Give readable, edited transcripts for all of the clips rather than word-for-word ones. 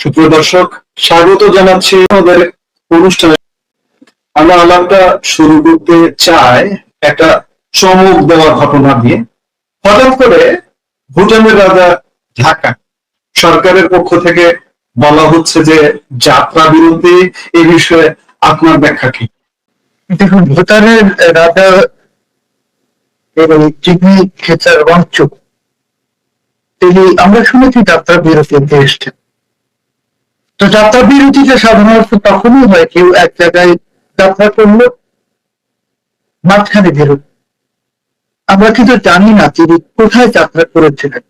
সুপ্রিয় দর্শক, স্বাগত জানাচ্ছি আমাদের অনুষ্ঠানে। আমরা আলাপটা শুরু করতে চাই একটা চমক দেওয়ার ঘটনা দিয়ে। হঠাৎ করে ভুটানের রাজা ঢাকা সরকারের পক্ষ থেকে বলা হচ্ছে যে যাত্রা বিরতি। এই বিষয়ে আপনার ব্যাখ্যা কি? দেখুন, ভুটানের রাজা এবং যিনি খেচার ওয়াংচুক, তিনি আমরা শুনেছি যাত্রা বিরতিতে এসছেন। তো যাত্রা বিরতিতে সাধারণত তখনই হয় কেউ এক জায়গায় যাত্রা করলো, মাঝখানে বেরোল। আমরা কিন্তু জানি না তিনি কোথায় যাত্রা করেছিলেন।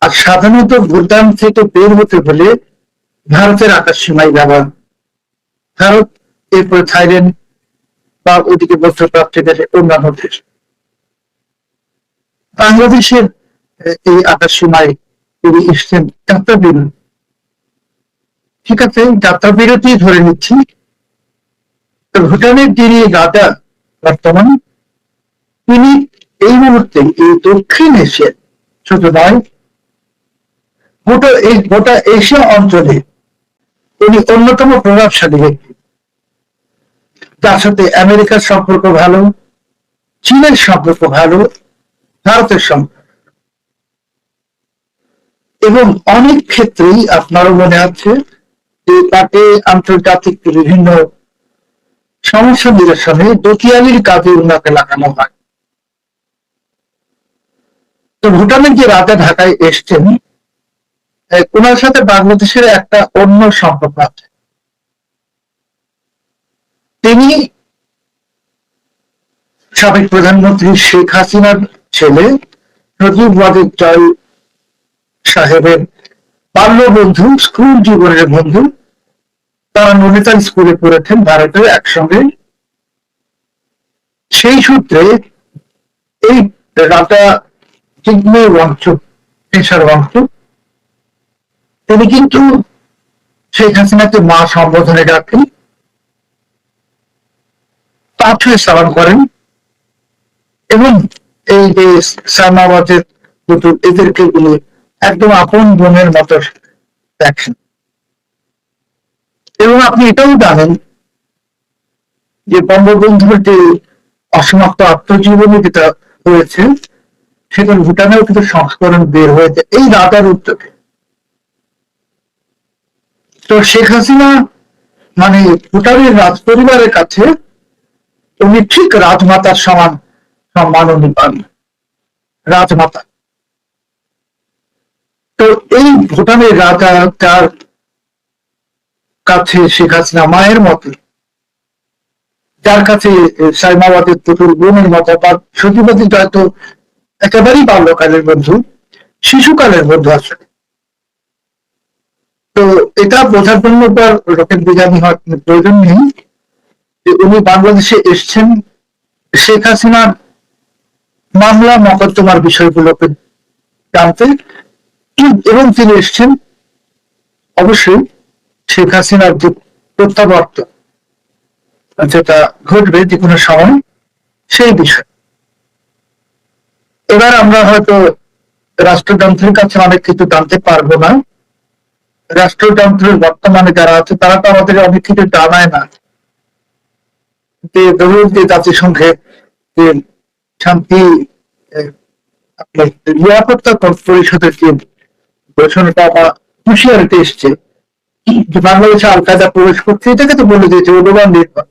আর সাধারণত ভুটান থেকে বের হতে হলে ভারতের আকাশ সীমায় যাওয়া, ভারত, এরপরে থাইল্যান্ড বা ওদিকে মধ্যপ্রাচ্যে গেলে অন্যান্য দেশ। বাংলাদেশের এই আকাশ সীমায় তিনি এসছেন যাত্রা বিরতি। ঠিক আছে, যাত্রা বিরতি ধরে নিচ্ছি। ভুটানের যিনি রাজা বর্তমান, তিনি এই মুহূর্তে এই দক্ষিণ এশিয়া শুধু নয়, গোটা এশিয়া অঞ্চলে তিনি অন্যতম প্রভাবশালী ব্যক্তি। তার সাথে আমেরিকার সম্পর্ক ভালো, চীনের সম্পর্ক ভালো, ভারতের সম্পর্ক, এবং অনেক ক্ষেত্রেই আপনারও মনে আছে যে তাকে আন্তর্জাতিক বিভিন্ন সমস্যা নিরসনে দতিয়ালির কাজে উন্নতি লাগানো হয়। তো ভুটানের যে রাজা ঢাকায় এসছেন, ওনার সাথে বাংলাদেশের একটা অন্য সম্পর্ক আছে। তিনি সাবেক প্রধানমন্ত্রী শেখ হাসিনার ছেলে সজীব ওয়াজেদ জয় সাহেবের বাল্য বন্ধু, স্কুল জীবনের বন্ধু। তারা ননিতাল স্কুলে পড়েছেন ভারতে একসঙ্গে। সেই সূত্রে এই রাজা জিগমে ওয়াংচুক, পেশার ওয়াংচুক, তিনি কিন্তু শেখ হাসিনাকে মা সম্বোধনে ডাকেন, পাঁচ হয়ে সালাম করেন, এবং এই যে সালমাবাদের পুতুল, এদেরকে তিনি একদম আপন বোনের মতো দেখেন। এবং আপনি এটাও জানেন যে বঙ্গবন্ধুর যে অসমাপ্ত আত্মজীবনী যেটা হয়েছে, সেটা ভুটানেও কিন্তু সংস্করণ বের হয়েছে এই রাজার উদ্যোগে। তো শেখ হাসিনা মানে ভুটানের রাজ পরিবারের কাছে উনি ঠিক রাজমাতার সমান সম্মান উনি পান, রাজমাতা। তো এই ভুটানের রাজা, যার কাছে শেখ হাসিনা মায়ের মতো, যার কাছে সাইমাবাদের পুতুল বোনের মতো, বা সত্যিবাদী হয়তো একেবারেই বাল্যকালের বন্ধু, শিশুকালের বন্ধু আসলে। তো এটা বোঝার জন্য তার রকেট বিজ্ঞানী হওয়ার প্রয়োজন নেই যে উনি বাংলাদেশে এসছেন শেখ হাসিনার মামলা মকদ্দমার বিষয়গুলোকে জানতে, এবং তিনি এসছেন অবশ্যই শেখ হাসিনার যে প্রত্যাবর্তন যেটা ঘটবে যে কোনো সময়, সেই বিষয়। এবার আমরা হয়তো রাষ্ট্রযন্ত্রের কাছে অনেক কিছু জানতে পারবো না। রাষ্ট্রযন্ত্রের বর্তমানে যারা আছে তারা তো আমাদের অনেক কিছু জানায় না। যে ধরুন যে জাতিসংঘে যে শান্তি নিরাপত্তা পরিষদের যে ঘোষণাটা বা হুঁশিয়ারিতে এসছে যে বাংলাদেশে আল কায়দা প্রবেশ করছে, এটাকে তো বলে দিয়েছে অনুমান নির্ভর।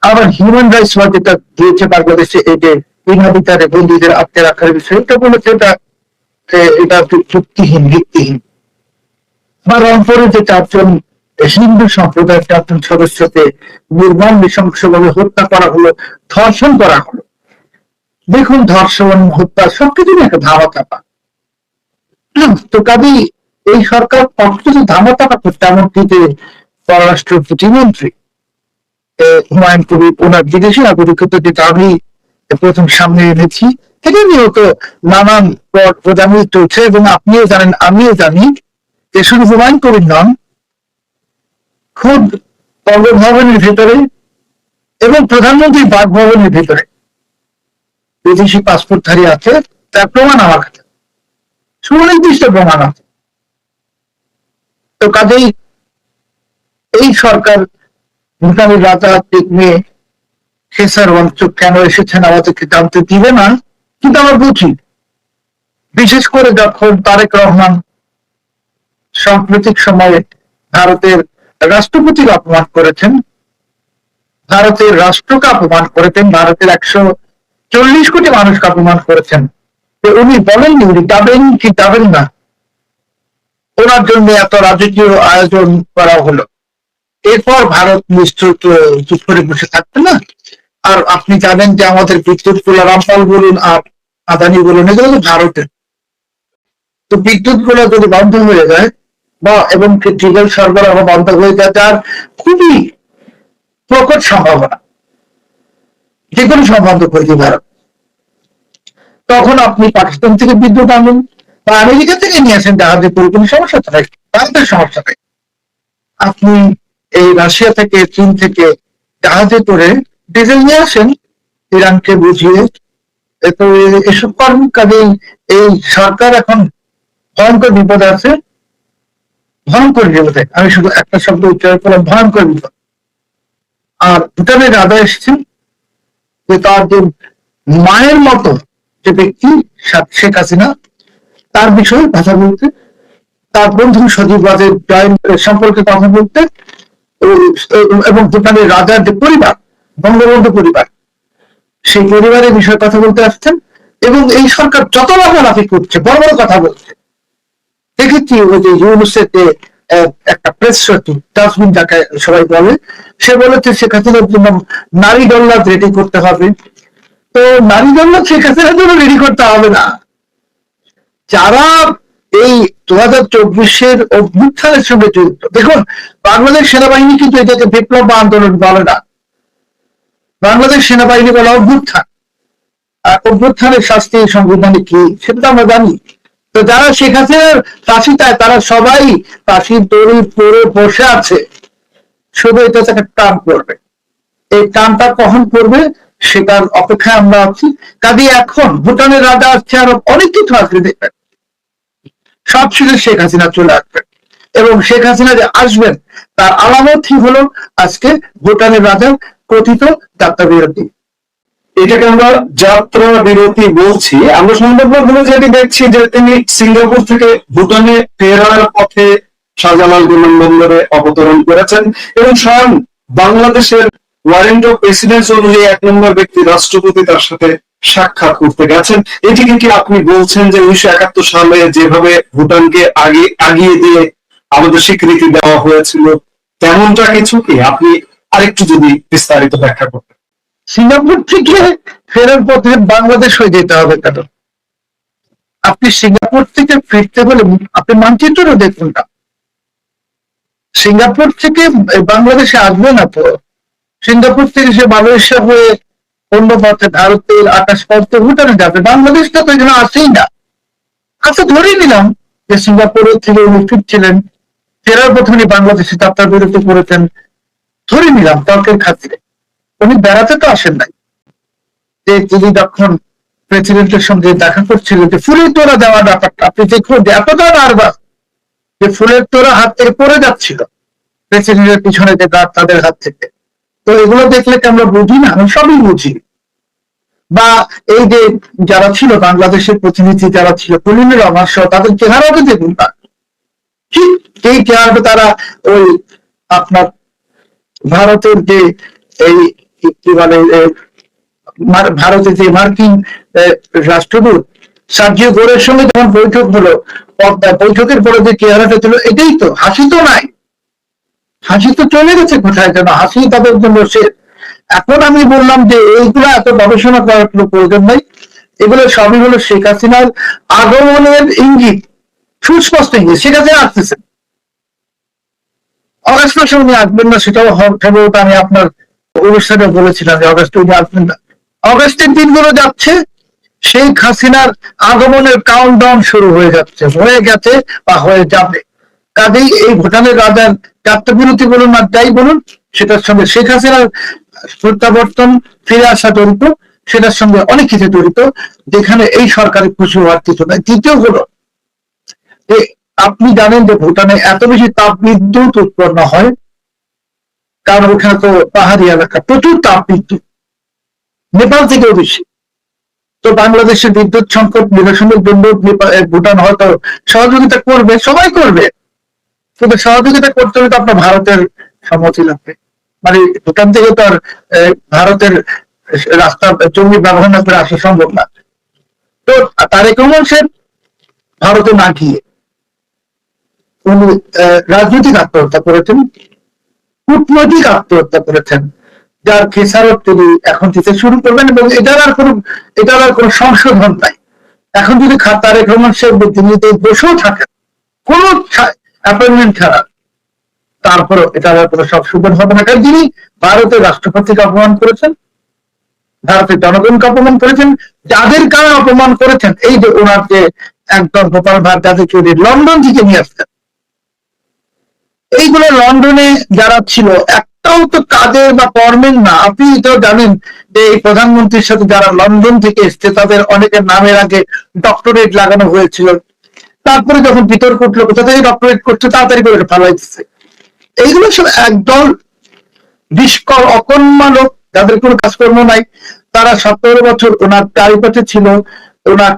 আবার হিউম্যান রাইটস ওয়াচ যেটা দিয়েছে বাংলাদেশে, এই যে বিনাধিকারে বন্দীদের আটকে রাখার বিষয়, এটা বলেছে এটা যুক্তিহীন, ভিত্তিহীন। বা রংপুরে যে চারজন হিন্দু সম্প্রদায়ের চারজন সদস্যকে নির্মম নৃশংসভাবে হত্যা করা হলো, ধর্ষণ করা হলো। দেখুন, ধর্ষণ, হত্যা সবকিছু একটা ধামা চাপা। তো কাজেই এই সরকার সবকিছু ধামা চাপা করতে, এমনকি যে পররাষ্ট্র প্রতিমন্ত্রী হুমায়ুন কবির, ওনার বিদেশি নাগরিকত্ব যেটা আমি প্রথম সামনে এনেছি, এটা নিয়েও তো নানান প্রদানি চলছে। এবং আপনিও জানেন, আমিও জানি যে শুধু হুমায়ুন কবির নন, খুব বঙ্গভবনের ভেতরে এবং প্রধানমন্ত্রী বাসভবনের ভেতরে বিদেশি পাসপোর্টধারী আছে, তার প্রমাণ আমার কাছে, সুনির্দিষ্ট প্রমাণ আছে। কাজেই এই সরকার ভুটানের রাজনৈতিক মেয়ে খেসার ওয়াংচুক কেন এসেছেন আমাদেরকে জানতে দিবে না, কিন্তু আমরা বুঝি। বিশেষ করে যখন তারেক রহমান সাম্প্রতিক সময়ে ভারতের রাষ্ট্রপতিকে অপমান করেছেন, ভারতের রাষ্ট্রকে অপমান করেছেন, ভারতের 140 কোটি মানুষকে অপমান করেছেন, তো উনি বলেননি উনি যাবেন কি যাবেন না, ওনার জন্য এত রাজকীয় আয়োজন করা হলো। এরপর ভারত নিশ্চয় চুপ করে বসে থাকবে না। আর আপনি জানেন যে আমাদের বিদ্যুৎ গুলো রামপাল বলুন আর আদানি বলুন, এগুলো তো ভারতের। তো বিদ্যুৎ গুলো যদি বন্ধ হয়ে যায় বা এবং ডিজেল সরবরাহ বন্ধ হয়ে যায়, তার খুবই প্রকট সম্ভাবনা যে কোনো সম্বন্ধ করতে ভারত, তখন আপনি পাকিস্তান থেকে বিদ্যুৎ আনুন বা আমেরিকা থেকে নিয়ে আসেন, জাহাজে করে কোনো সমস্যা তো নাই, ভারতের সমস্যা নেই। আপনি এই রাশিয়া থেকে চীন থেকে জাহাজে করে ডিজেল নিয়ে আসেন ইরানকে বুঝিয়ে। তো এসব কর্ম কাজে এই সরকার এখন ভয়ঙ্কর বিপদে আছে, ভয়ঙ্কর বিপদে। আমি শুধু একটা শব্দ উচ্চারণ করলাম, ভয়ঙ্কর বিপদ। আর ভুটানের রাজা এসেছেন যে তার যে মায়ের মতো যে ব্যক্তি শেখ হাসিনা, তার বিষয়ে কথা বলতে, তার বন্ধু সজীব রাজের সম্পর্কে কথা বলতে, এবং ভুটানের রাজার যে পরিবার, বঙ্গবন্ধু পরিবার, সেই পরিবারের বিষয়ে কথা বলতে আসছেন। এবং এই সরকার যত লাফালাফি করছে, বড় বড় কথা বলছে। দেখেছি ওই যে ইউনুসের যে একটা প্রেস সচিব ডাস্টবিন যাকে সবাই বলে, সে বলেছে শেখ হাসিনার জন্য নারী দল্লাদ রেডি করতে হবে। তো নারী দল্লাদ শেখ হাসিনার জন্য রেডি করতে হবে না। যারা এই 2024-এর অভ্যুত্থানের সঙ্গে জড়িত, দেখুন বাংলাদেশ সেনাবাহিনী কিন্তু এটাকে বিপ্লব বা আন্দোলন বলে না, বাংলাদেশ সেনাবাহিনী বলে অভ্যুত্থান। আর অভ্যুত্থানের শাস্তি সংবিধানে কি সেটা আমরা জানি। তো যারা শেখ হাসিনার ফাঁসি চায় তারা সবাই ফাঁসির দড়ি পরে বসে আছে, শুধু এটা থেকে টান করবে। এই টানটা কখন করবে সেটার অপেক্ষায় আমরা আছি। কাজে এখন ভুটানের রাজা আসছে, আরো অনেক কিছু আসবে, দেখবেন সব শেষে শেখ হাসিনা চলে আসবেন। এবং শেখ হাসিনা যে আসবেন তার আলামতই হলো আজকে ভুটানের রাজার কথিত যাত্রা বিরতি। এটাকে আমরা যাত্রা বিরতি বলছি। আমরা সংবাদমাধ্যমে যেটি দেখছি যে তিনি সিঙ্গাপুর থেকে ভুটানে ফেরার পথে শাহজালাল বিমানবন্দরে অবতরণ করেছেন এবং স্বয়ং বাংলাদেশের ওয়ারেন্ট অফ প্রেসিডেন্সি অনুযায়ী 1 নম্বর ব্যক্তি রাষ্ট্রপতি তার সাথে সাক্ষাৎ করতে গেছেন। এটিকে কি আপনি বলছেন যে 1971 সালে যেভাবে ভুটানকে আগিয়ে দিয়ে আমাদের স্বীকৃতি দেওয়া হয়েছিল তেমনটা কিছু কি? আপনি আরেকটু যদি বিস্তারিত ব্যাখ্যা করতেন। সিঙ্গাপুর থেকে ফেরার পথে বাংলাদেশ হয়ে যেতে হবে কেন? আপনি সিঙ্গাপুর থেকে ফিরতে হলে আপনি মানচিত্রও দেখুন না। সিঙ্গাপুর থেকে বাংলাদেশে আসবে না তো, সিঙ্গাপুর থেকে সে মালয়েশিয়া হয়ে অন্য পথে ভারতের আকাশ পথে ভুটানে যাবে, বাংলাদেশটা তো এখানে আসেই না। আচ্ছা ধরে নিলাম যে সিঙ্গাপুর থেকে উনি ফিরছিলেন, ফেরার পথে উনি বাংলাদেশে যাত্রা বিরতি করেছেন, ধরে নিলাম তর্কের খাতিরে। উনি বেড়াতে তো আসেন নাই, যে তিনি যখন প্রেসিডেন্টের সঙ্গে দেখা করছিলেন যে ফুলের তোড়া দেওয়ার ব্যাপারটা আপনি দেখুন, যে এতটা নার্ভাস যে ফুলের তোড়া হাত থেকে পড়ে যাচ্ছিল প্রেসিডেন্টের পিছনে যে গার্ড তাদের হাত থেকে। তো এগুলো দেখলে কি আমরা বুঝি না? আমি সবই বুঝি। বা এই যে যারা ছিল বাংলাদেশের প্রতিনিধি যারা ছিল কলিমের রহমান সহ, তাদের চেহারাকে দেখুন না, ঠিক এই চেহারাটা তারা ওই আপনার ভারতের যে এই কি বলে ভারতের যে মার্কিন রাষ্ট্রদূত সার্জিও গোরের সঙ্গে যখন বৈঠক হলো, বৈঠকের পরে যে চেহারাটা ছিল, এটাই তো, হাসি তো নাই, হাসি তো চলে গেছে কোথায় যেন, হাসি তাদের জন্য শেষ। এখন আমি বললাম যে এইগুলো এত গবেষণা করার কোনো প্রয়োজন নাই, এগুলো সবই হলো শেখ হাসিনার আগমনের ইঙ্গিত, সুস্পষ্ট ইঙ্গিত। শেখ হাসিনা আসতেছেন, অগাস্ট মাসে উনি আসবেন না সেটাও সম্ভবত আমি আপনার অনুষ্ঠানে বলেছিলাম যে অগাস্টে উনি আসবেন না। অগাস্টের দিনগুলো যাচ্ছে, শেখ হাসিনার আগমনের কাউন্টডাউন শুরু হয়ে যাচ্ছে, হয়ে গেছে বা হয়ে যাবে। কাজেই এই ভুটানের রাজার যাত্রা বিরতি বলুন আর যাই বলুন, সেটার সঙ্গে শেখ হাসিনার প্রত্যাবর্তন, ফিরে আসা জড়িত, সেটার সঙ্গে অনেক কিছু জড়িত, যেখানে এই সরকারের খুশি হওয়ার কিছু নাই। দ্বিতীয় হলো যে আপনি জানেন যে ভুটানে এত বেশি তাপ বিদ্যুৎ উৎপন্ন হয়, কারণ ওখানে তো পাহাড়ি এলাকা, প্রচুর তাপ বিদ্যুৎ, নেপাল থেকেও বেশি। তো বাংলাদেশের বিদ্যুৎ সংকট নিরসনের জন্য ভুটান হয়তো সহযোগিতা করবে, সবাই করবে, কিন্তু সহযোগিতা করতে হলে তো আপনার ভারতের সম্মতি লাগবে। মানে ভুটান থেকে তো আর ভারতের রাস্তা জমি ব্যবহার না করে আসা সম্ভব না। তো তারেক রহমান সাহেব ভারতে না গিয়ে উনি রাজনৈতিক আত্মহত্যা করেছেন, কূটনৈতিক আত্মহত্যা করেছেন, যার খেসারত তিনি এখন দিতে শুরু করবেন, এবং এটার আর কোনো সংশোধন নাই। এখন যদি তারেক রহমান সাহেব দিল্লিতে বসেও থাকেন কোন অ্যাপয়েন্টমেন্ট ছাড়া, তারপরও এটা আর কোনো সংশোধন হবে না, কারণ তিনি ভারতের রাষ্ট্রপতিকে অপমান করেছেন, ভারতের জনগণকে অপমান করেছেন। যাদের কারণে অপমান করেছেন, এই যে ওনার যে একদম গোপাল ভাট, যাদের চৌধুরী লন্ডন থেকে নিয়ে আসতেন, এইগুলো লন্ডনে যারা ছিল একটাও তো কাজের বা কর্মের না। আপনি এটাও জানেন যে এই প্রধানমন্ত্রীর সাথে যারা লন্ডন থেকে এসছে তাদের অনেকের নামের আগে ডক্টরেট লাগানো হয়েছিল, তারপরে যখন বিতর্ক উঠলো কোথা থেকে ডক্টরেট করছে তাড়াতাড়ি করে ফালাই দিচ্ছে। এইগুলো সব একদল নিষ্কল অকর্মা লোক, যাদের কোনো কাজকর্ম নাই। তারা 17 বছর ওনার চারিপাশে ছিল, ওনার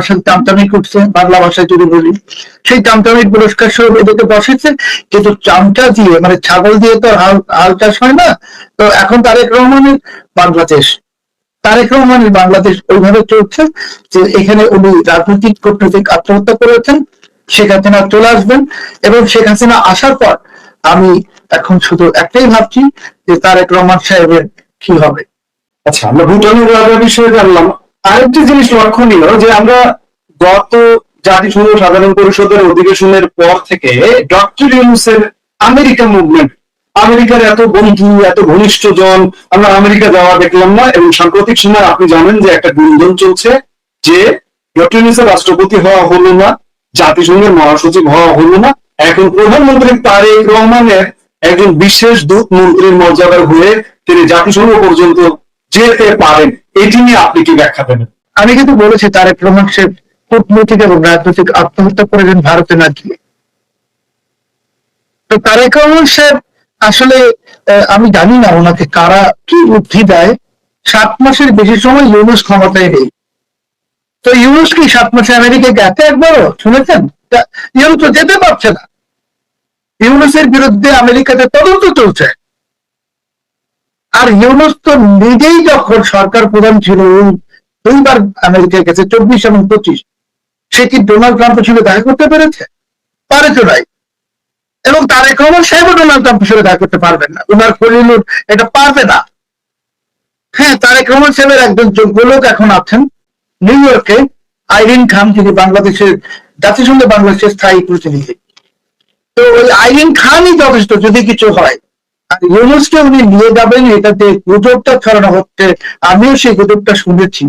সাথে চামচামি করছে, বাংলা ভাষায় যদি বলি, সেই চামচামির পুরস্কার স্বরূপ এদেরকে বসেছে। কিন্তু চামচা দিয়ে, মানে ছাগল দিয়ে তো হাল চাষ হয় না। তো এখন তারেক রহমানের বাংলাদেশ ওইভাবে চলছে যে এখানে উনি রাজনৈতিক কূটনৈতিক আত্মহত্যা করেছেন। শেখ হাসিনা চলে আসবেন, এবং শেখ হাসিনা আসার পর আমি এখন শুধু একটাই ভাবছি যে তারেক রহমান সাহেবের কি হবে। আচ্ছা, আমরা ভুটানের বিষয়ে জানলাম। আরেকটি জিনিস লক্ষণীয় যে আমরা গত জাতিসংঘ সাধারণ পরিষদের অধিবেশনের পর থেকে ডক্টর ইউনূসের আমেরিকা মুভমেন্ট, আমেরিকার এত বন্ধু, এত ঘনিষ্ঠ জন, আমরা আমেরিকা যাওয়া দেখলাম না। এবং সাম্প্রতিক সময় আপনি জানেন যে একটা গুঞ্জন চলছে যে ডক্টর ইউনূসের রাষ্ট্রপতি হওয়া হলো না, জাতিসংঘের মহাসচিব হওয়া হলো না, এখন প্রধানমন্ত্রী তারেক রহমানের একজন বিশেষ দূত, মন্ত্রীর মর্যাদার হয়ে তিনি জাতিসংঘ পর্যন্ত যেতে পারেন। এটি নিয়ে আপনি কি ব্যাখ্যা দেবেন? আমি কিন্তু বলেছি তারেক রহমান সাহেব কূটনৈতিক এবং রাজনৈতিক আত্মহত্যা করেছেন ভারতে না গিয়ে। তো তারেক রহমান সাহেব আসলে আমি জানি না ওনাকে কারা কি বুদ্ধি দেয়, 7 মাসের বেশি সময় ইউনূস ক্ষমতায় নেই। তো ইউনূস কি 7 মাসে আমেরিকায় গেছে একবারও শুনেছেন? ইউনূস তো যেতে পারছে না। ইউনূসের বিরুদ্ধে আমেরিকাতে তদন্ত চলছে। আর ইউনূস তো নিজেই যখন সরকার প্রধান ছিল 2বার আমেরিকায় গেছে, 24 এবং 25। সে কি ডোনাল্ড ট্রাম্পের সঙ্গে দেখা করতে পেরেছে? পারে তো নাই। এবং তারেক রহমান সাহেবও ডোনাল্ড ট্রাম্পের সঙ্গে দেখা করতে পারবেন না, উনার খলিলুর এটা পারবে না। হ্যাঁ, তারেক রহমান সাহেবের একজন যোগ্য লোক এখন আছেন নিউ ইয়র্কে, আইরিন খান, যিনি জাতিসংঘে বাংলাদেশের স্থায়ী প্রতিনিধি। তো ওই আইরিন খানই যথেষ্ট যদি কিছু হয়। আর ইউনূসকে উনি নিয়ে যাবেন, এটাতে গুজবটা ছড়ানো হচ্ছে, আমিও সেই গুজবটা শুনেছি,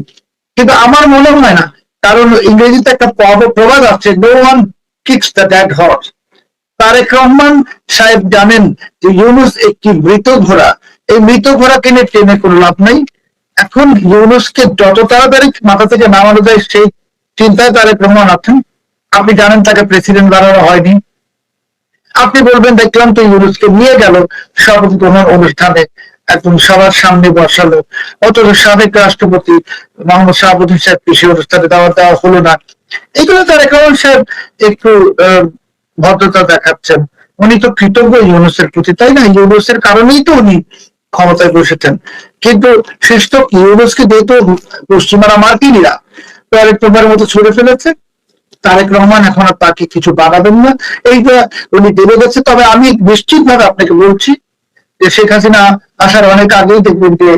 কিন্তু আমার মনে হয় না। কারণ ইংরেজিতে একটা প্রবাদ আছে, no one kicks the dead horse. Tarique Rahman সাহেব জানেন যে ইউনূস একটি মৃত ঘোড়া, এই মৃত ঘোড়াকে নিয়ে ট্রেনে কোনো লাভ নাই। এখন ইউনূসকে যত তাড়াতাড়ি মাথা থেকে নামানো যায় সেই চিন্তায় তারেক রহমান আছেন। আপনি জানেন তাকে প্রেসিডেন্ট বানানো হয়নি। আপনি বলবেন দেখলাম তো ইউনূসকে নিয়ে গেল শপথ গ্রহণ অনুষ্ঠানে, একদম সবার সামনে বসালো, অথচ সাবেক রাষ্ট্রপতি মোহাম্মদ শাহাবুদ্দিন সাহেবকে সেই অনুষ্ঠানে দেওয়া হলো না। এগুলো তারেক রহমান সাহেব একটু ভদ্রতা দেখাচ্ছেন। উনি তো কৃতজ্ঞ ইউনূসের প্রতি, তাই না? ইউনূসের কারণেই তো উনি ক্ষমতায় বসেছেন। কিন্তু শেষ তো ইউনূসকে যেহেতু পশ্চিমারা মার্কিনীরা টয়লেট পেপারের মতো ছুড়ে ফেলেছে, তারেক রহমান এখন আর তাকে কিছু বাড়াবেন না, এইটা উনি বেড়ে গেছে। তবে আমি নিশ্চিত ভাবে আপনাকে বলছি যে শেখ হাসিনা আসার অনেক আগেই দেখবেন যে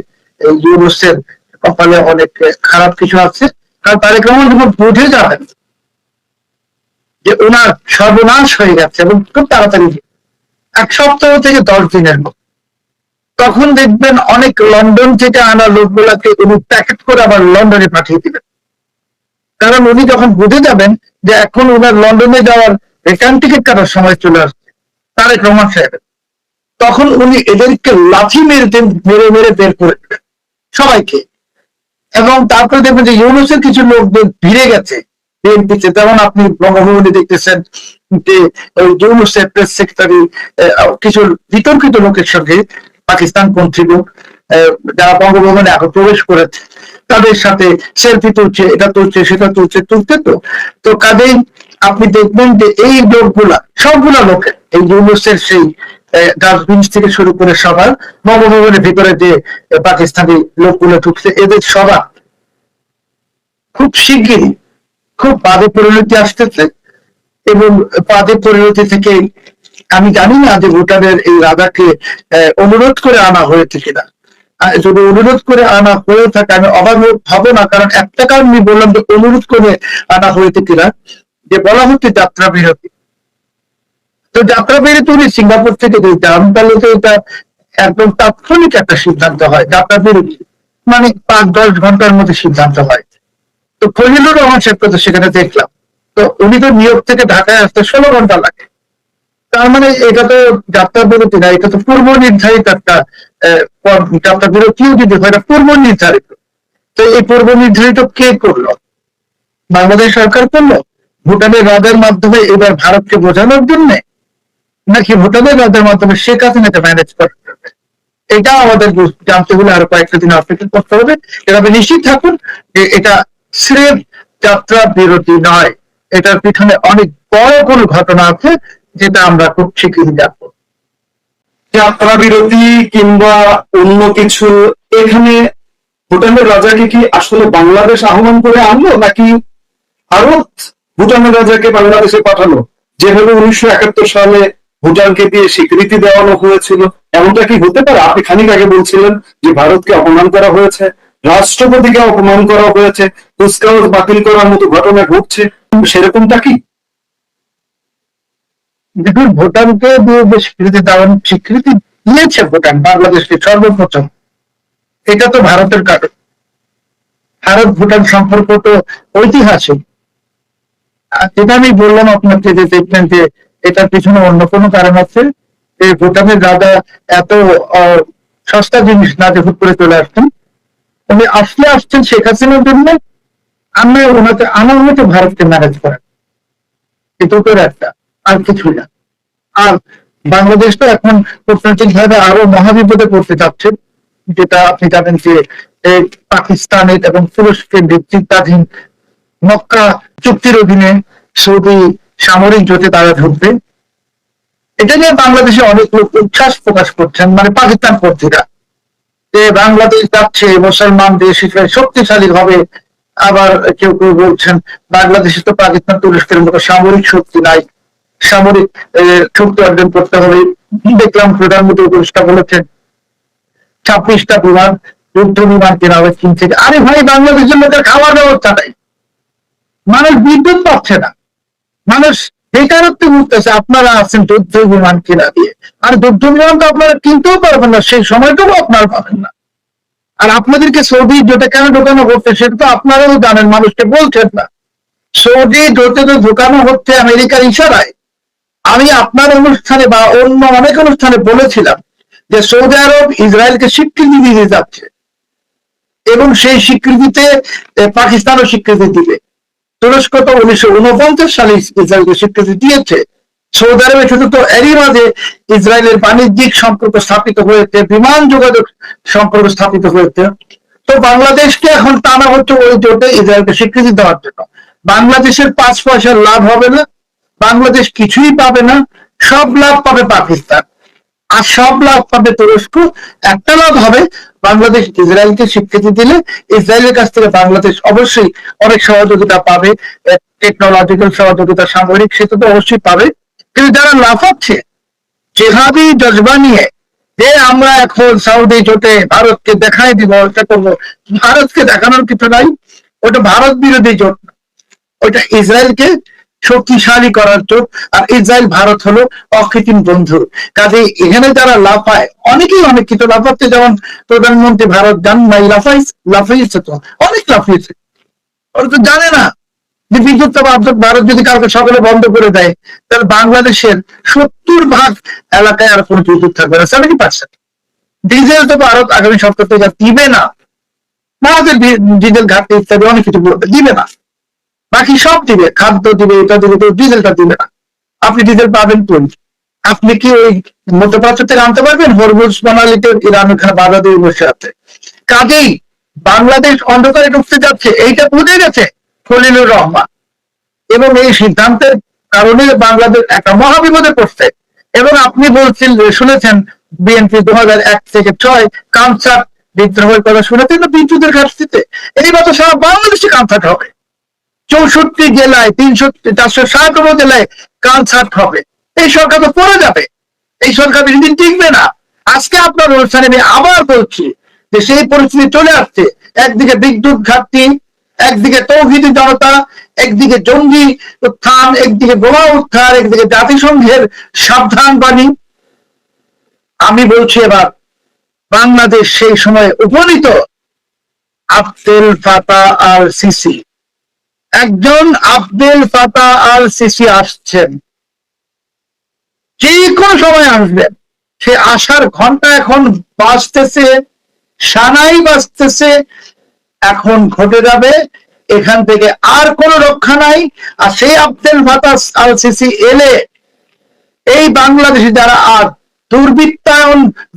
ইউনূসের কপালে অনেক খারাপ কিছু আছে। কারণ তারেক রহমান যখন বুঝে যাবেন যে ওনার সর্বনাশ হয়ে গেছে, এবং খুব তাড়াতাড়ি 1 সপ্তাহ থেকে 10 দিনের মতো, তখন দেখবেন অনেক লন্ডন থেকে আনা লোকগুলাকে উনি প্যাকেট করে আবার লন্ডনে পাঠিয়ে দিবেন। কারণ উনি যখন বুঝে যাবেন যে এখন ওনার লন্ডনে যাওয়ার রিটার্ন টিকিট কাটার সময় চলে আসছে তারেক রহমান সাহেবের, তখন উনি এদেরকে লাথি মেরে মেরে বের করে দেবেন সবাইকে। এবং তারপরে দেখবেন যে ইউনূসের কিছু লোকদের ভিড়ে গেছে বিএনপিতে, যেমন আপনি বঙ্গভবনে দেখতেছেন যে ওই ইউনুসের প্রেস সেক্রেটারি কিছু বিতর্কিত লোকের সঙ্গে পাকিস্তানপন্থী লোক যারা বঙ্গভবনে এখন প্রবেশ করেছে তাদের সাথে সেলফি তুলছে, এটা তুলছে সেটা তুলছে, তো কাজেই আপনি দেখবেন যে এই লোকগুলা সবগুলা লোকের এই ইউনুসের সেই ডাস্টবিন থেকে শুরু করে সবার বঙ্গভবনের ভিতরে যে পাকিস্তানি লোকগুলো ঢুকছে এদের সবার খুব শিগগিরই খুব বাজে পরিণতি আসতেছে। এবং বাজে পরিণতি থেকে আমি জানি না যে ভুটানের এই রাজাকে অনুরোধ করে আনা হয়েছে কিনা। যদি অনুরোধ করে আনা হয়ে থাকে আমি অবাক হব না, কারণ একটা কারণ আমি বললাম যে অনুরোধ করে আনা হয়েছে কিনা, যে বলা হচ্ছে যাত্রা বিরতি। তো যাত্রা বিরতি উনি সিঙ্গাপুর থেকে দিতাম, তাহলে তো এটা একদম তাৎক্ষণিক একটা সিদ্ধান্ত হয়। যাত্রা বিরতি মানে 5-10 ঘন্টার মধ্যে সিদ্ধান্ত হয়। তো ফজলুর রহমান সাহেবকে তো সেখানে দেখলাম, তো উনি তো নিউ ইয়র্ক থেকে ঢাকায় আসতে 16 ঘন্টা লাগে। তার মানে এটা তো যাত্রা বিরতি না, এটা তো পূর্ব নির্ধারিত একটা যাত্রা বিরতিও যদি হয়, এটা পূর্ব নির্ধারিত। তো এই পূর্ব নির্ধারিত কে করলো? বাংলাদেশ সরকার করলো ভুটানের রাজার মাধ্যমে এবার ভারতকে বোঝানোর জন্য, নাকি ভুটানের রাজার মাধ্যমে শেখ হাসিনাকে ম্যানেজ করতে হবে? এটা আমাদের জানতে হলে আরো কয়েকটা দিন অপেক্ষা করতে হবে। এভাবে নিশ্চিত থাকুন যে এটা স্রেফ যাত্রা বিরতি নয়, এটার পিছনে অনেক বড় কোনো ঘটনা আছে যেটা আমরা খুব শীঘ্রই জানবো। যাত্রা বিরতি কিংবা অন্য কিছু, এখানে ভুটানের রাজাকে কি আসলে বাংলাদেশ আহ্বান করে আনলো, নাকি ভারত ভুটানের রাজাকে বাংলাদেশে পাঠালো, যেভাবে 1971 সালে ভুটানকে দিয়ে স্বীকৃতি দেওয়ানো হয়েছিল? এমনটা কি হতে পারে? আপনি খানিক আগে বলছিলেন যে ভারতকে অপমান করা হয়েছে, রাষ্ট্রপতিকে অপমান করা হয়েছে, কুচকাওয়াজ বাতিল করার মতো ঘটনা ঘটছে, সেরকমটা কি? দেখুন, ভুটানকে দিয়ে যে স্বীকৃতি দিয়েছে ভুটান বাংলাদেশকে সর্বপ্রথম, এটা তো ভারতের কারণ। ভারত ভুটান সম্পর্ক তো ঐতিহাসিক। যেটা আমি বললাম আপনাকে, যে দেখবেন যে এটার পিছনে অন্য কোনো কারণ আছে। এই ভুটানের রাজা এত সস্তা জিনিস না যে হুট করে চলে আসছেন, উনি আসছেন শেখ হাসিনার জন্য, আমরা ওনাকে আমার মতো ভারতকে ম্যানেজ করেন, এই দুটোর একটা, আর কিছুই না। আর বাংলাদেশ তো এখন কূটনৈতিক ভাবে আরো মহাবিপদে পড়তে যাচ্ছে, যেটা আপনি জানেন যে পাকিস্তানের এবং তুরস্কের নেতৃত্বাধীন মক্কা চুক্তির অধীনে সৌদি সামরিক জোটে তারা ঢুকবে। এটা নিয়ে বাংলাদেশে অনেক লোক উচ্ছ্বাস প্রকাশ করছেন, মানে পাকিস্তান পন্থীরা, যে বাংলাদেশ যাচ্ছে মুসলমান দেশ হিসেবে শক্তিশালী হবে। আবার কেউ কেউ বলছেন বাংলাদেশে তো পাকিস্তান তুরস্কের মতো সামরিক শক্তি নাই, সামরিক শক্তি অর্জন করতে হবে। দেখলাম প্রধানমন্ত্রী উপদেষ্টা বলেছেন 26টা বিমান, যুদ্ধ বিমান কেনা হবে চীন থেকে। আরে ভাই, বাংলাদেশের লোকের খাওয়ার ব্যবস্থা নাই, মানুষ বিদ্যুৎ পাচ্ছে না, মানুষ বেকারত্ব ঘুরতেছে, আপনারা আছেন যুদ্ধ বিমান কেনা দিয়ে। আর যুদ্ধ বিমান তো আপনারা কিনতেও পারবেন না, সেই সময়টুকু আপনারা পাবেন না। আর আপনাদেরকে সৌদি জোটে কেন ঢোকানো হচ্ছে সেটা তো আপনারাও জানেন, মানুষকে বলছেন না। সৌদি জোটে তো ঢোকানো হচ্ছে আমেরিকার ইশারায়। আমি আপনার অনুষ্ঠানে বা অন্য অনেক অনুষ্ঠানে বলেছিলাম যে সৌদি আরব ইসরায়েলকে স্বীকৃতি দিতে যাচ্ছে, এবং সেই স্বীকৃতিতে পাকিস্তানও স্বীকৃতি দিবে। তুরস্ক তো 1949 সালে ইসরায়েলকে স্বীকৃতি দিয়েছে। সৌদি আরবের সাথে তো এরই মাঝে ইসরায়েলের বাণিজ্যিক সম্পর্ক স্থাপিত হয়েছে, বিমান যোগাযোগ সম্পর্ক স্থাপিত হয়েছে। তো বাংলাদেশকে এখন টানা হচ্ছে ওই জোটে ইসরায়েলকে স্বীকৃতি দেওয়ার জন্য। বাংলাদেশের 5 পয়সার লাভ হবে না, বাংলাদেশ কিছুই পাবে না, সব লাভ পাবে পাকিস্তান, আর সব লাভ পাবে তুরস্ক। একটা লাভ হবে, বাংলাদেশ ইসরায়েলকে স্বীকৃতি দিলে ইসরায়েলের কাছ থেকে বাংলাদেশ অবশ্যই অনেক সহযোগিতা পাবে, টেকনোলজিক্যাল সহযোগিতা, সামরিক, সেটা তো অবশ্যই পাবে। কিন্তু যারা লাফাচ্ছে জেহাদি জজবা নিয়ে, যে আমরা এখন সৌদি জোটে ভারতকে দেখাই দিব, এটা করবো, ভারতকে দেখানোর কিছু নাই। ওটা ভারত বিরোধী জোট, ওইটা ইসরায়েলকে শক্তিশালী করার জোট। আর ইসরায়েল ভারত হলো অকৃত্রিম বন্ধু। কাজে এখানে যারা লাফায়, অনেকেই অনেক কিছু লাফাচ্ছে, যেমন প্রধানমন্ত্রী ভারত যান নাই, লাফাইছে তো অনেক লাফিয়েছে। ওরা তো জানে না যে বিদ্যুৎ ভারত যদি কাউকে সকালে বন্ধ করে দেয়, তাহলে বাংলাদেশের 70% এলাকায় আর কোনো বিদ্যুৎ থাকবে না, 70%। ডিজেল তো ভারত আগামী সপ্তাহ থেকে দিবে না, ভারতের ডিজেল ঘাটতি ইত্যাদি অনেক কিছু দিবে না। বাকি সব দিবে, খাদ্য দিবে, এটা দিবে, তো ডিজেলটা দিবে না। আপনি ডিজেল পাবেন কই? আপনি কি ওই মধ্যপ্রাচ্য থেকে আনতে পারবেন? হরমুজ প্রণালীতে ইরান ওখানে বাধা দিয়ে বসে আছে। কাজেই বাংলাদেশ অন্ধকারে ঢুকতে যাচ্ছে, এইটা বুঝে গেছে খলিলুর রহমান, এবং এই সিদ্ধান্তের কারণে বাংলাদেশ একটা মহাবিপদে পড়ছে। এবং আপনি বলছেন, শুনেছেন বিএনপি 2001 থেকে 6 কামচাট বিদ্রোহের কথা শুনেছেন না, বিদ্যুতের ঘাটতিতে। এইবার তো সারা বাংলাদেশে কামচাট হবে, 64 জেলায় 460 উপজেলায় কালছাট হবে। এই সরকার তো পড়ে যাবে, এই সরকার বেশিদিন টিকবে না। আজকে আপনার অনুষ্ঠানে আমি আবার বলছি যে সেই পরিস্থিতি চলে আসছে। একদিকে বিদ্যুৎ ঘাটতি, একদিকে তৌহিদি জনতা, একদিকে জঙ্গি উত্থান, একদিকে বোমা উত্থান, একদিকে জাতিসংঘের সাবধান বাণী। আমি বলছি এবার বাংলাদেশ সেই সময় উপনীত। আব্দুল ফাতাহ আল সিসি, একজন আব্দুল ফাতাহ আল সিসি আসছেন, যে কোনো সময় আসবেন। সে আসার ঘন্টা এখন বাজতেছে, সানাই বাজতেছে, এখন ঘটে যাবে। এখান থেকে আর কোনো রক্ষা নাই। আর সেই আব্দুল ফাতাহ আল সিসি এলে এই বাংলাদেশে যারা আর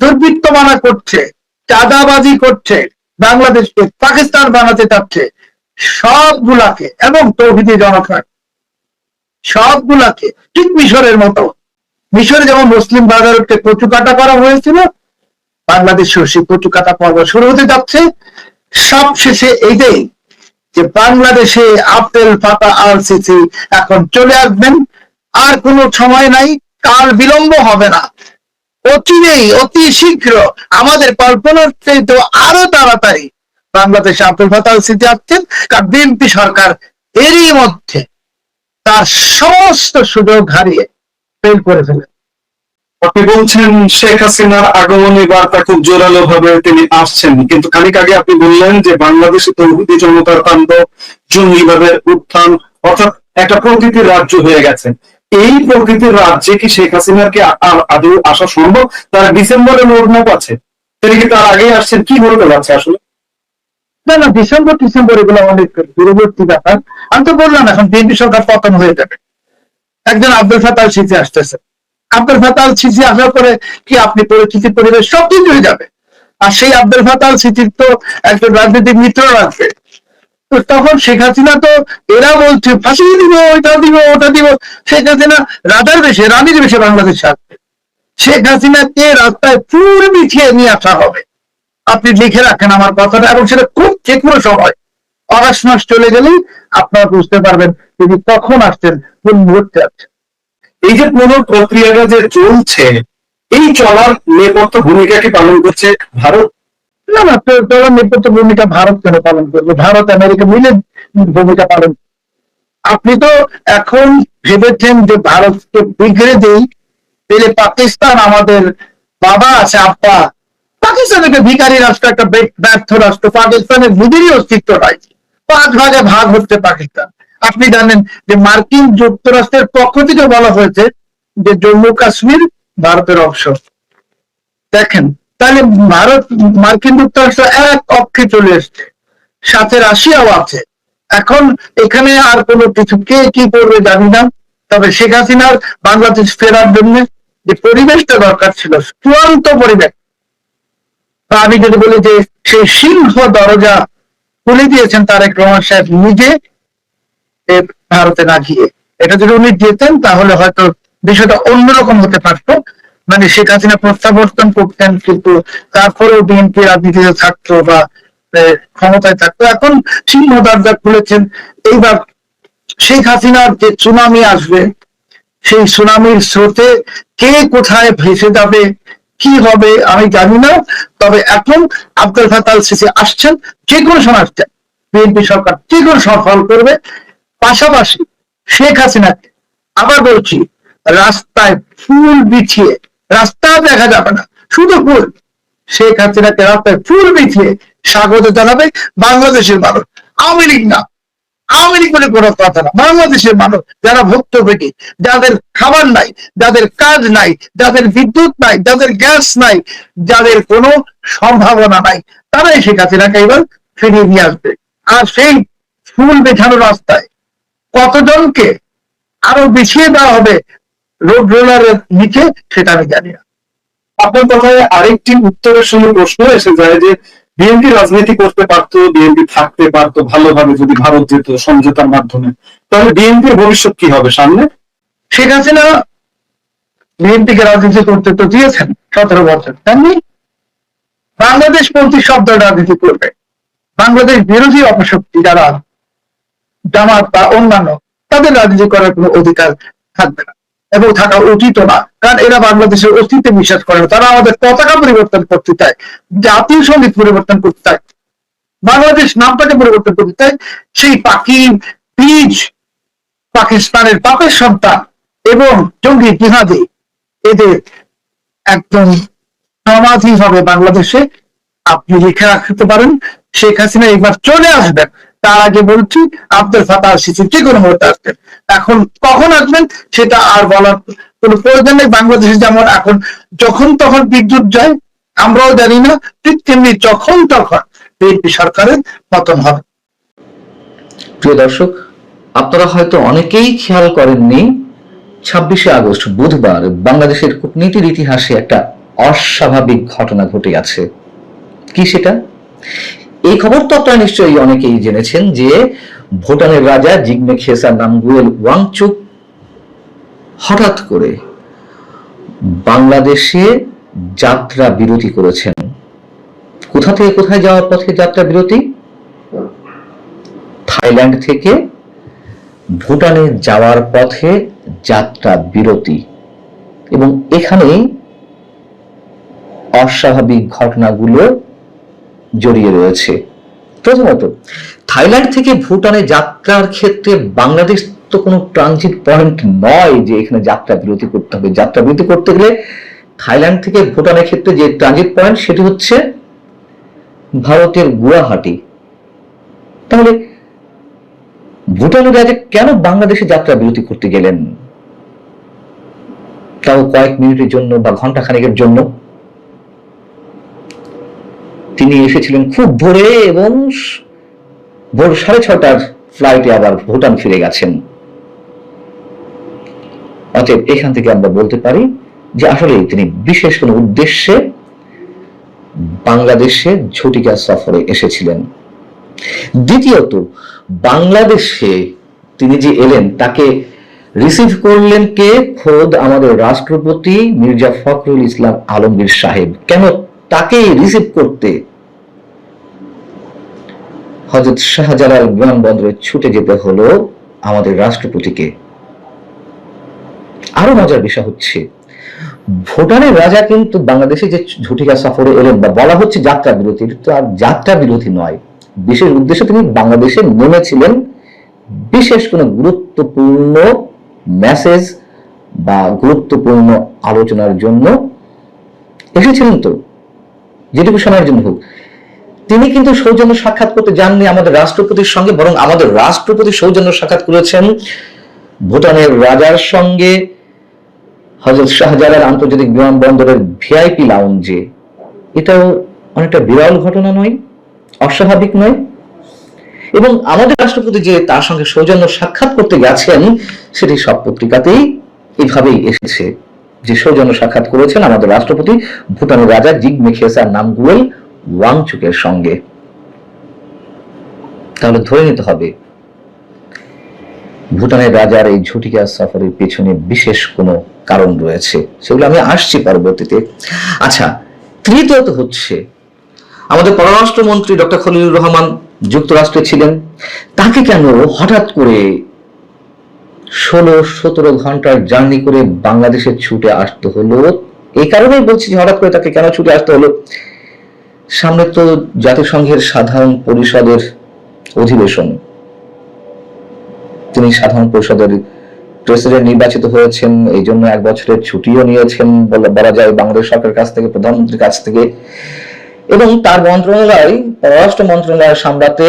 দুর্বৃত্তমানা করছে, চাঁদাবাজি করছে, বাংলাদেশকে পাকিস্তান বানাতে চাচ্ছে, সবগুলাকে, এবং তৌহিদি জনতা সবগুলাকে, ঠিক মিশরের মতো, মিশরে যেমন মুসলিম ব্রাদারহুডকে কচুকাটা করা হয়েছিল, বাংলাদেশেও সেই কচুকাটা পর্ব শুরু হতে যাচ্ছে। সবশেষে এইটাই যে বাংলাদেশে আব্দুল ফাতাহ আল সিসি এখন চলে আসবেন। আর কোনো সময় নাই, কাল বিলম্ব হবে না, অচিরেই, অতি শীঘ্র, আমাদের কল্পনার চাইতে আরো তাড়াতাড়ি বাংলাদেশে আব্দুল ফাতাহ আল সিসি আসছেন। কারণ বিএনপি সরকার এরই মধ্যে তার সমস্ত সুযোগ হারিয়ে ফেল করে ফেলে। আপনি বলছেন শেখ হাসিনার আগমনী বার্তা খুব জোরালো ভাবে তিনি আসছেন, কিন্তু খানিক আগে আপনি বললেন যে বাংলাদেশে তৌহিদি জনতার তাণ্ডব, জঙ্গিবাদের উত্থান, অর্থাৎ একটা প্রকৃতির রাজ্য হয়ে গেছে। এই প্রকৃতির রাজ্যে কি শেখ হাসিনার কি আদৌ আসা সম্ভব? তার ডিসেম্বরে রোডম্যাপ আছে, তিনি কি তার আগে আসছেন? কি বলতে যাচ্ছে আসলে? না না, ডিসেম্বর এগুলো অনেক দূরবর্তী ব্যাপার। আমি তো বললাম এখন বিএনপি সরকার পতন হয়ে যাবে, একজন আব্দুল ফাতাহ আল সিসি আসতেছে। আব্দুল ফাতাহ আল সিসি আসার পরে কি আপনি পরিস্থিতি, পরিবেশ সব চেঞ্জ হয়ে যাবে। আর সেই আব্দুল ফাতাহ আল সিসির তো একজন রাজনৈতিক মিত্র রাখবে। তো তখন শেখ হাসিনা তো, এরা বলছে ফাঁসি দিব, ওইটা দিব, ওটা দিব, শেখ হাসিনা রাজার বেশে, রানীর বেশে বাংলাদেশে আসবে। শেখ হাসিনাকে রাস্তায় ফুল বিছিয়ে নিয়ে আসা হবে। আপনি লিখে রাখেন আমার কথাটা, এবং সেটা খুব যে কোনো সময়, অগাস্ট মাস চলে গেলেই আপনারা বুঝতে পারবেন তিনি কখন আসছেন, কোন মুহূর্তে আসছেন। এই যে পুরো প্রক্রিয়াটা যে চলছে, এই চলার নেপথ্য ভূমিকা কি পালন করছে ভারত? না না, তোরা নেপথ্য ভূমিকা ভারত কেন পালন করবে? ভারত আমেরিকা মিলে ভূমিকা পালন। আপনি তো এখন ভেবেছেন যে ভারতকে বিগড়ে দেই, তাহলে পাকিস্তান আমাদের বাবা আছে, আব্বা। পাকিস্তান একটা ভিখারি রাষ্ট্র, একটা ব্যর্থ রাষ্ট্র। পাকিস্তানের নিজেরই অস্তিত্ব নাই, 5 ভাগে ভাগ হচ্ছে পাকিস্তান। আপনি জানেন যে মার্কিন যুক্তরাষ্ট্রের পক্ষ থেকে বলা হয়েছে যে জম্মু কাশ্মীর ভারতের অংশ। দেখেন, তাহলে ভারত, মার্কিন যুক্তরাষ্ট্র এক অক্ষে চলে এসছে, সাথে রাশিয়াও আছে। এখন এখানে আর কোনো কিছু কে কি করবে জানি না। তবে শেখ হাসিনার বাংলাদেশ ফেরার জন্য যে পরিবেশটা দরকার ছিল, চূড়ান্ত পরিবেশ, বা আমি যদি বলি যে সেই সিংহ দরজা খুলে দিয়েছেন তারেক রহমান সাহেব নিজে, ভারতে না গিয়ে। এটা যদি উনি যেতেন তাহলে হয়তো বিষয়টা অন্যরকম হতে পারতো। মানে শেখ হাসিনা প্রত্যাবর্তন করতেন, কিন্তু তারপরেও বিএনপি রাজনীতিতে থাকতো বা ক্ষমতায় থাকতো। এখন সিংহ দরজা খুলেছেন। এইবার শেখ হাসিনার যে সুনামি আসবে, সেই সুনামির স্রোতে কে কোথায় ভেসে যাবে, কি হবে আমি জানি না। তবে এখন আব্দুল ফাতাহ আল সিসি আসছেন, যে কোনো সময় আসছেন। বিএনপি সরকার যে কোনো সফল করবে। পাশাপাশি শেখ হাসিনাকে, আবার বলছি, রাস্তায় ফুল বিছিয়ে, রাস্তা দেখা যাবে না, শুধু ফুল, শেখ হাসিনাকে রাস্তায় ফুল বিছিয়ে স্বাগত জানাবে বাংলাদেশের মানুষ। আওয়ামী লীগ না, আওয়ামী লীগ বলে কোনো কথা না, বাংলাদেশের মানুষ যারা ভুক্তভোগী, যাদের খাবার নাই, যাদের কাজ নাই, যাদের বিদ্যুৎ নাই, যাদের গ্যাস নাই, যাদের কোনো সম্ভাবনা নাই, তারাই শেখ হাসিনাকে এবার ফিরিয়ে নিয়ে আসবে। আর সেই ফুল বেছানো রাস্তায় কতজনকে আরো বিছিয়ে দেওয়া হবে রোড রোলারের নিচে, সেটা আমি জানি না। আপনার কথায় আরেকটি উত্তরের সঙ্গে প্রশ্ন এসে যায় যে বিএনপি রাজনীতি করতে পারতো, বিএনপি থাকতে পারতো ভালোভাবে যদি ভারত যেত সমঝোতার মাধ্যমে, তাহলে বিএনপির ভবিষ্যৎ কি হবে সামনে? শেখ হাসিনা বিএনপিকে রাজনীতি করতে তো দিয়েছেন 17 বছর, তেমনি বাংলাদেশ পন্থী শব্দ রাজনীতি করবে। বাংলাদেশ বিরোধী অপশক্তি যারা জামাত বা অন্যান্য, তাদের রাজনীতি করার কোনো অধিকার থাকবে না এবং থাকা উচিত না, কারণ এরা বাংলাদেশের অস্তিত্বে বিশ্বাস করে না। তারা আমাদের পতাকা পরিবর্তন করতে চায়, জাতীয় সঙ্গীত পরিবর্তন করতে চায়, বাংলাদেশ নামটাকে পরিবর্তন করতে চায়। সেই পাখি বীজ পাকিস্তানের পাপের সন্তান এবং জঙ্গি জিহাদি, এদের একদম সমাধি হবে বাংলাদেশে। আপনি লিখে রাখতে পারেন, শেখ হাসিনা একবার চলে আসবেন, তার আগে বলছি আব্দুল ফাতাহ আল সিসি যে কোনো মুহূর্তে আসবেন। এখন কখন আসবেন সেটা আর বলার কোনো প্রয়োজন নেই। বাংলাদেশে যেমন এখন যখন তখন বিদ্যুৎ যায়, আমরাও জানি না, ঠিক তেমনি যখন তখন বিএনপি সরকারের পতন হবে। প্রিয় দর্শক, আপনারা হয়তো অনেকেই খেয়াল করেননি 26শে আগস্ট বুধবার বাংলাদেশের কূটনীতির ইতিহাসে একটা অস্বাভাবিক ঘটনা ঘটে আছে। কি সেটা? এই খবর তো আপনারা নিশ্চয়ই অনেকেই জেনেছেন যে ভুটানের রাজা জিগমে খেসা নামগুয়েল ওয়াংচুক হঠাৎ করে বাংলাদেশে যাত্রা বিরতি করেছেন। কোথা থেকে কোথায় যাওয়ার পথে যাত্রা বিরতি? থাইল্যান্ড থেকে ভুটানে যাওয়ার পথে যাত্রা বিরতি। এবং এখানেই অস্বাভাবিক ঘটনাগুলো জড়িয়ে রয়েছে। প্রথমত, থাইল্যান্ড থেকে ভুটানে যাত্রার ক্ষেত্রে বাংলাদেশ তো কোনো ট্রানজিট পয়েন্ট নয় যে এখানে যাত্রা বিরতি করতে হবে। যাত্রা বিরতি করতে গেলে থাইল্যান্ড থেকে ভুটানের ক্ষেত্রে যে ট্রানজিট পয়েন্ট সেটি হচ্ছে ভারতের গুয়াহাটি। তাহলে ভুটানের রাজা কেন বাংলাদেশে যাত্রা বিরতি করতে গেলেন, তাও কয়েক মিনিটের জন্য বা ঘন্টা খানেকের জন্য? তিনি এসেছিলেন খুব ভোরে এবং ভোর 6:30টার ফ্লাইটে আবার ভুটান ফিরে গেছেন। অতএব এখান থেকে আমরা বলতে পারি যে আসলে তিনি বিশেষ কোনো উদ্দেশ্যে বাংলাদেশে ঝটিকা সফরে এসেছিলেন। দ্বিতীয়ত, বাংলাদেশে তিনি যে এলেন তাকে রিসিভ করলেন কে? খোদ আমাদের রাষ্ট্রপতি মির্জা ফখরুল ইসলাম আলমগীর সাহেব। কেন তাকে রিসিভ করতে হযরত শাহজালাল বিমানবন্দরে ছুটে যেতে হলো আমাদের রাষ্ট্রপতিকে? আরো মজার বিষয় হচ্ছে, ভুটানের রাজা কিন্তু বাংলাদেশে যে ঝটিকা সফরে এলেন বা বলা হচ্ছে যাত্রা বিরতি, তো আর যাত্রা বিরতি নয়। বিশেষ উদ্দেশ্যে তিনি বাংলাদেশে নেমেছিলেন বিশেষ কোনো গুরুত্বপূর্ণ মেসেজ বা গুরুত্বপূর্ণ আলোচনার জন্য এসেছিলেন। তো যেটুকু সময়ের জন্য হোক, তিনি কিন্তু সৌজন্য সাক্ষাৎ করতে যাননি আমাদের রাষ্ট্রপতির সঙ্গে, বরং আমাদের রাষ্ট্রপতি সৌজন্য সাক্ষাৎ করেছেন ভুটানের রাজার সঙ্গে হযরত শাহজালাল আন্তর্জাতিক বিমানবন্দরের ভিআইপি লাউঞ্জে। এটাও অনেকটা বিরল ঘটনা নয়? অস্বাভাবিক নয়? এবং আমাদের রাষ্ট্রপতি যে তার সঙ্গে সৌজন্য সাক্ষাৎ করতে গেছেন সেটি সব পত্রিকাতেই এভাবেই এসেছে যে সৌজন্য সাক্ষাৎ করেছেন আমাদের রাষ্ট্রপতি ভুটানের রাজা জিগমে খেসা নামগুয়েল ওয়াংচুকের সঙ্গে। তাহলে ধরে নিতে হবে ভুটানের রাজার এই ঝটিকা সফরের পেছনে বিশেষ কোনো কারণ রয়েছে, সেগুলো আমি আসছি পরবর্তীতে। আচ্ছা, তৃতীয়ত হচ্ছে, আমাদের পররাষ্ট্রমন্ত্রী ডক্টর খলিলুর রহমান যুক্তরাষ্ট্রে ছিলেন, তাকে কেন হঠাৎ করে 16-17 ঘন্টার জার্নি করে বাংলাদেশে ছুটে আসতে হলো? এই কারণেই বলছি যে হঠাৎ করে তাকে কেন ছুটে আসতে হলো। সামনে তো জাতিসংঘের সাধারণ পরিষদের অধিবেশন, তিনি সাধারণ পরিষদের প্রেসিডেন্ট নির্বাচিত হয়েছেন, এই জন্য 1 বছরের ছুটিও নিয়েছেন বলা যায় বাংলাদেশ সরকারের কাছ থেকে, প্রধানমন্ত্রীর কাছ থেকে। এবং তার মন্ত্রণালয়, পররাষ্ট্র মন্ত্রণালয় সামলাতে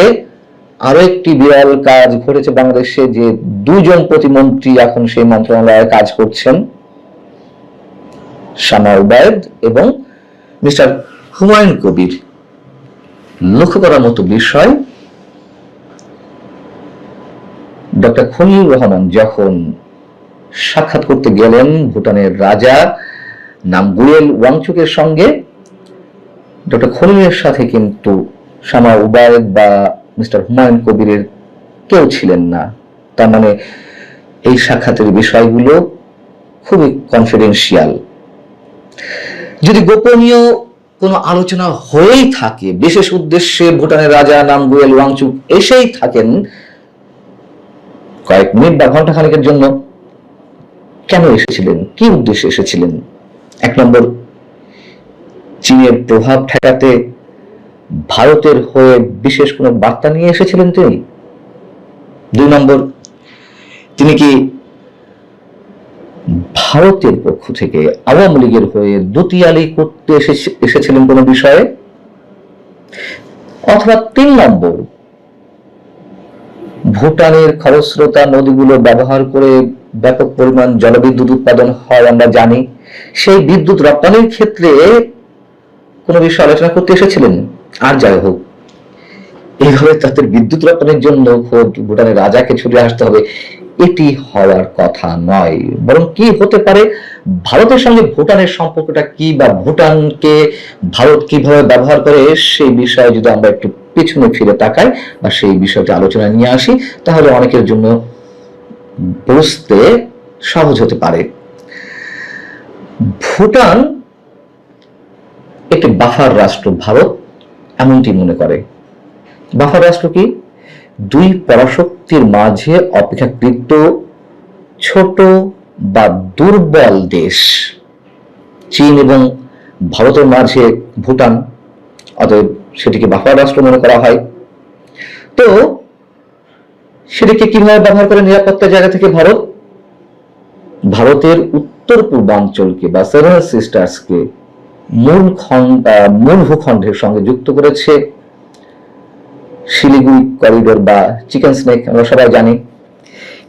আরো একটি বিরল কাজ ঘটেছে বাংলাদেশে, যে 2 জন প্রতিমন্ত্রী এখন সেই মন্ত্রণালয়ে কাজ করছেন, শামা উবায়েদ এবং মিস্টার হুমায়ুন কবির। লক্ষ্য করার মতো বিষয়, ডক্টর খলিলুর রহমান যখন সাক্ষাৎ করতে গেলেন ভুটানের রাজা নামগুয়েল ওয়াংচুকের সঙ্গে, ডক্টর খলিলের সাথে কিন্তু শামা উবায়েদ বা মিস্টার হুমায়ুন কবিরের কেউ ছিলেন না। তার মানে এই সাক্ষাতের বিষয়গুলো খুবই কনফিডেন্সিয়াল। যদি গোপনীয় কোনো আলোচনা হয়েই থাকে, বিশেষ উদ্দেশ্যে ভুটানের রাজা নামগুয়েল ওয়াংচুক এসেই থাকেন কয়েক মিনিট বা ঘন্টা খানেকের জন্য, কেন এসেছিলেন, কি উদ্দেশ্যে এসেছিলেন? এক নম্বর, চীনের প্রভাব ঠেকাতে ভারতের হয়ে বিশেষ কোনো বার্তা নিয়ে এসেছিলেন তিনি। দুই নম্বর, তিনি কি ভারতের পক্ষ থেকে আওয়ামী লীগের হয়ে দুতিয়ালি করতে এসেছিলেন কোনো বিষয়ে? অথবা তিন নম্বর, ভুটানের খরস্রোতা নদীগুলো ব্যবহার করে ব্যাপক পরিমাণ জলবিদ্যুৎ উৎপাদন হয় আমরা জানি, সেই বিদ্যুৎ রপ্তানির ক্ষেত্রে কোনো বিষয় আলোচনা করতে এসেছিলেন? আর যাই হোক, এইভাবে তাদের বিদ্যুৎ রপ্তানির জন্য ভুটানের রাজাকে ছুটে আসতে হবে, এটি হওয়ার কথা নয়। বরং কি হতে পারে, ভারতের সঙ্গে ভুটানের সম্পর্কটা কি, বা ভুটানকে ভারত কিভাবে ব্যবহার করে, সেই বিষয়ে যদি আমরা একটু পিছনে ফিরে তাকাই বা সেই বিষয়টি আলোচনা নিয়ে আসি, তাহলে অনেকের জন্য বুঝতে সহজ হতে পারে। ভুটান একটি বাফার রাষ্ট্র, ভারত এমনটি মনে করে। বাফার রাষ্ট্র কি? দুই পরাশক্তির মাঝে অপেক্ষাকৃত ছোট বা দুর্বল দেশ, চীন এবং ভারতের মাঝে ভুটান, অতএব সেটিকে বাফার রাষ্ট্র মনে করা হয়। তো সেটিকে কিভাবে ব্যবহার করে নিরাপত্তার জায়গা থেকে ভারত? ভারতের উত্তর পূর্বাঞ্চলকে বা সেভেন সিস্টার্সকে মূল ভূখণ্ডের সঙ্গে যুক্ত করেছে শিলিগুড়ি করিডোর বা চিকেন স্নেক, আমরা সবাই জানি।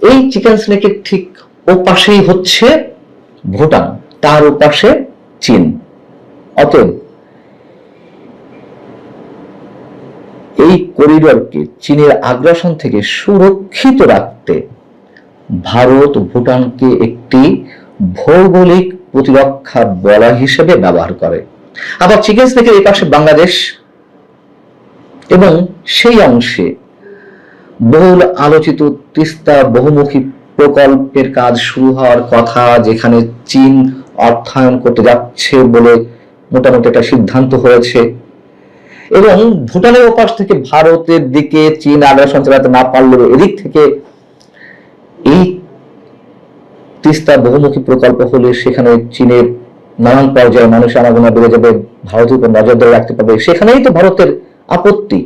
এই চিকেন স্নেকের ঠিক ওপাশেই হচ্ছে ভুটান, তার ওপাশে চীন। অতএব এই করিডোরকে চীনের আগ্রাসন থেকে সুরক্ষিত রাখতে ভারত ভুটানকে একটি ভৌগোলিক প্রতিরক্ষা বলয় হিসেবে ব্যবহার করে। আবার চিকেন স্নেকের এই পাশে বাংলাদেশ, এবং সেই অংশে বহুল আলোচিত তিস্তা বহুমুখী প্রকল্পের কাজ শুরু হওয়ার কথা, যেখানে চীন অর্থায়ন করতে যাচ্ছে বলে মোটামুটি একটা সিদ্ধান্ত হয়েছে। এবং ভুটানের ওপাশ থেকে ভারতের দিকে চীন আগ্রাসন চালাতে না পারলেও এদিক থেকে এই তিস্তা বহুমুখী প্রকল্প হলে সেখানে চীনের নানান পর্যায়ে মানুষের আনাগোনা বেড়ে যাবে, ভারতের উপর নজরদারি রাখতে পারবে, সেখানেই তো ভারতের আপত্তি।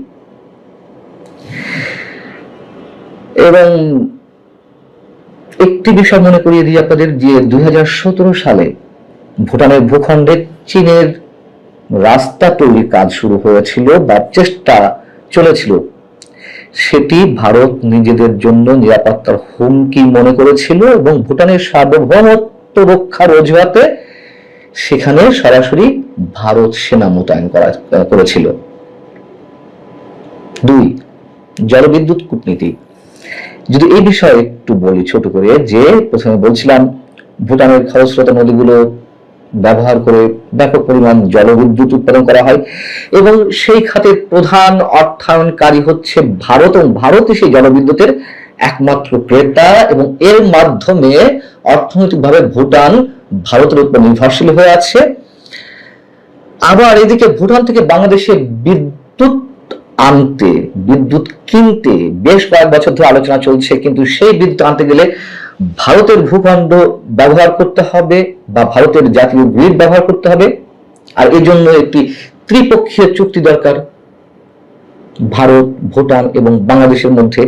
এবং একটি বিষয় মনে করিয়ে দিই আপনাদের, যে 2017 সালে ভুটানের ভূখণ্ডে চীনের রাস্তা তৈরির কাজ শুরু হয়েছিল বা চেষ্টা চলেছিল, সেটি ভারত নিজেদের জন্য নিরাপত্তার হুমকি মনে করেছিল এবং ভুটানের সার্বভৌমত্ব রক্ষার অজুহাতে সেখানে সরাসরি ভারত সেনা মোতায়েন করেছিল। দুই, জলবিদ্যুৎ কূটনীতি। যদি এই বিষয়ে একটু বলি ছোট করে, যে প্রথমে বলছিলাম ভুটানের খরস্রোতা নদীগুলো ব্যবহার করে ব্যাপক পরিমাণ জলবিদ্যুৎ উৎপাদন করা হয় এবং সেই খাতের প্রধান অর্থায়নকারী হচ্ছে ভারত, এবং ভারতই সেই জলবিদ্যুতের একমাত্র ক্রেতা, এবং এর মাধ্যমে অর্থনৈতিকভাবে ভুটান ভারতের উপর নির্ভরশীল হয়ে আছে। আবার এদিকে ভুটান থেকে বাংলাদেশে বিদ্যুৎ আনতে, বিদ্যুৎ কিনতে বেশ কয়েক বছর ধরে আলোচনা চলছে, কিন্তু সেই বিদ্যুৎ আনতে গেলে ভারতের ভূখণ্ড ব্যবহার করতে হবে বা ভারতের জাতীয় গ্রিড ব্যবহার করতে হবে, আর এই জন্য একটি ত্রিপক্ষীয় চুক্তি দরকার ভারত, ভুটান এবং বাংলাদেশের মধ্যে।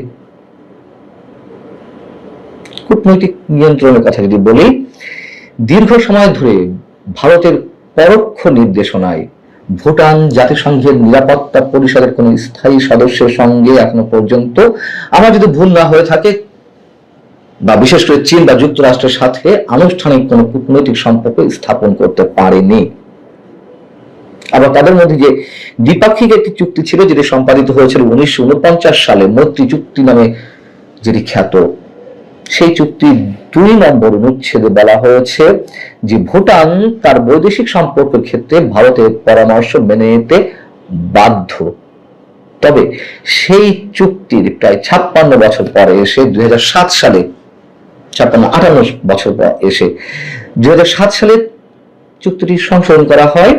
কূটনৈতিক নিয়ন্ত্রণের কথা যদি বলি, দীর্ঘ সময় ধরে ভারতের পরোক্ষ নির্দেশনায় ভুটান জাতিসংঘের নিরাপত্তা পরিষদের কোন স্থায়ী সদস্যের সঙ্গে এখনো পর্যন্ত, আমার যদি ভুল না হয়ে থাকে, বা বিশেষ করে চীন বা যুক্তরাষ্ট্রের সাথে আনুষ্ঠানিক কোন কূটনৈতিক সম্পর্ক স্থাপন করতে পারেনি। আবার তাদের মধ্যে যে দ্বিপাক্ষিক একটি চুক্তি ছিল, যেটি সম্পাদিত হয়েছিল 1949 সালে মৈত্রী চুক্তি নামে যেটি খ্যাত, সেই চুক্তির 2 নম্বর অনুচ্ছেদে বলা হয়েছে যে ভুটান তার বৈদেশিক সম্পর্কের ক্ষেত্রে ভারতের পরামর্শ মেনে নিতে বাধ্য। তবে সেই চুক্তির প্রায় 56 বছর পরে এসে 2007 সালে 58 বছর পর এসে 2007 সালে চুক্তিটি সংশোধন করা হয়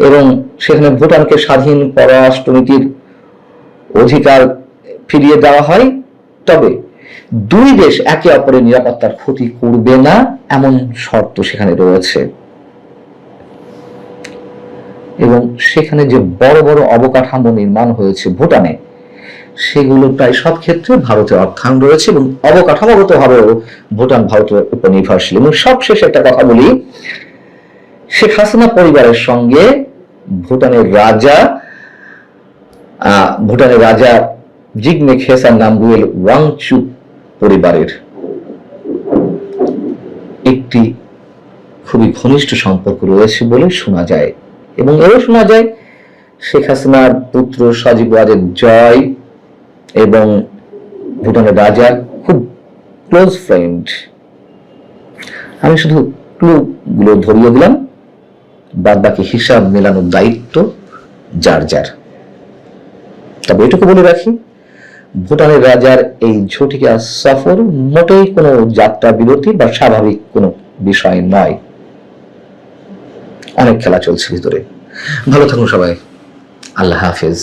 এবং সেখানে ভুটানকে স্বাধীন পররাষ্ট্রনীতির অধিকার ফিরিয়ে দেওয়া হয়। তবে 2 দেশ একে অপরের নিরাপত্তার ক্ষতি করবে না এমন শর্ত সেখানে রয়েছে এবং সেখানে যে বড় বড় অবকাঠামো নির্মাণ হয়েছে ভুটানে, সেগুলো প্রায় সব ক্ষেত্রে ভারতের অর্থায়ন রয়েছে এবং অবকাঠামোগত ভাবেও ভুটান ভারতের উপর নির্ভরশীল। এবং সবশেষে একটা কথা বলি, শেখ হাসিনা পরিবারের সঙ্গে ভুটানের রাজা জিগমে খেসার নামগুয়েল ওয়াংচুক পরিবারের একটি খুবই ঘনিষ্ঠ সম্পর্ক রয়েছে বলে শোনা যায় এবং এও শোনা যায় শেখ হাসিনার পুত্র সজীব ওয়াজেদ জয় এবং ভুটানের রাজা খুব ক্লোজ ফ্রেন্ড। আমি শুধু ক্লু গুলো ধরিয়ে দিলাম, বাদ বাকি হিসাব মেলানোর দায়িত্ব যার যার। তবে এটুকু বলে রাখি, ভুটানের রাজার এই ঝটিকা সফর মোটেই কোনো যাত্রা বিরতি বা স্বাভাবিক কোনো বিষয় নয়। অনেক খেলা চলছে ভিতরে। ভালো থাকুন সবাই, আল্লাহ হাফেজ।